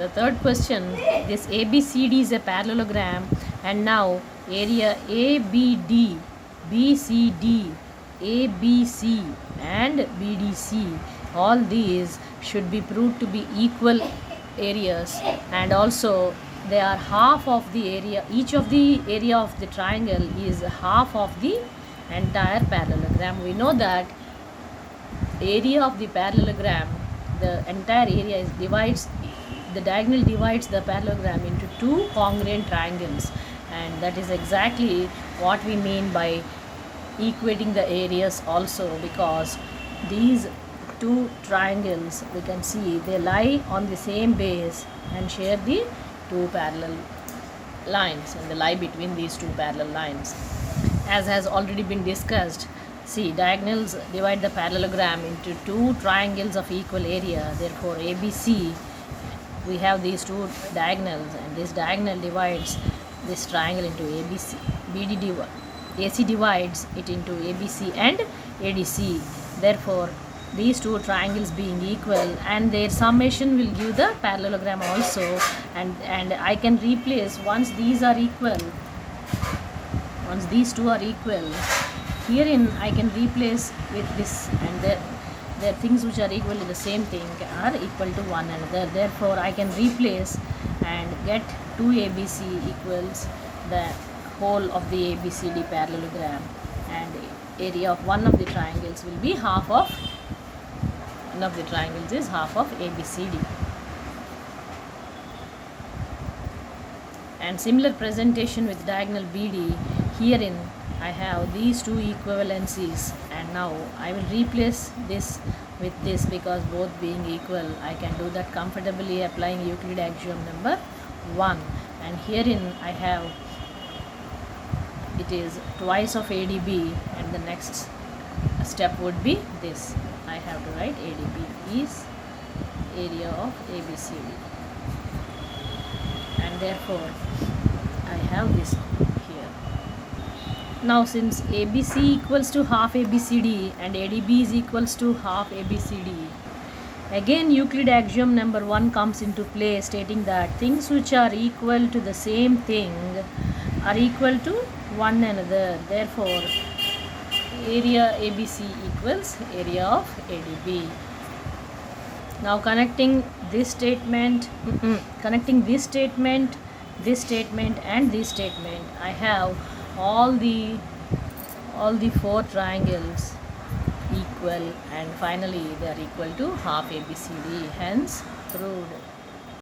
The third question, this ABCD is a parallelogram, and now area ABD, BCD, ABC and BDC, all these should be proved to be equal areas, and also they are half of the area. Each of the area of the triangle is half of the entire parallelogram. We know that area of the parallelogram, the entire area is divides, the diagonal divides the parallelogram into two congruent triangles, and that is exactly what we mean by equating the areas also, because these two triangles, we can see they lie on the same base and share the two parallel lines, and they lie between these two parallel lines. As has already been discussed, see, diagonals divide the parallelogram into two triangles of equal area. Therefore ABC, we have these two diagonals, and this diagonal divides this triangle into ABC. AC divides it into ABC and ADC. Therefore these two triangles being equal, and their summation will give the parallelogram also, and I can replace, once these are equal, once these two are equal, herein I can replace with this, and the things which are equal to the same thing are equal to one another. Therefore I can replace and get 2ABC equals the whole of the ABCD parallelogram, and area of one of the triangles will be half of, one of the triangles is half of ABCD. And similar presentation with diagonal BD. Herein I have these two equivalencies, and now I will replace this with this, because both being equal I can do that comfortably applying Euclid axiom number 1. And herein I have, it is twice of ADB, and the next step would be this. I have to write ADB is area of ABCD, and therefore I have this here. Now since ABC equals to half ABCD and ADB is equals to half ABCD, again Euclid axiom number 1 comes into play, stating that things which are equal to the same thing are equal to one another. Therefore area ABC equals area of ADB. Now connecting this statement, connecting this statement, this statement and this statement, I have all the four triangles equal, and finally they are equal to half ABCD, hence proved.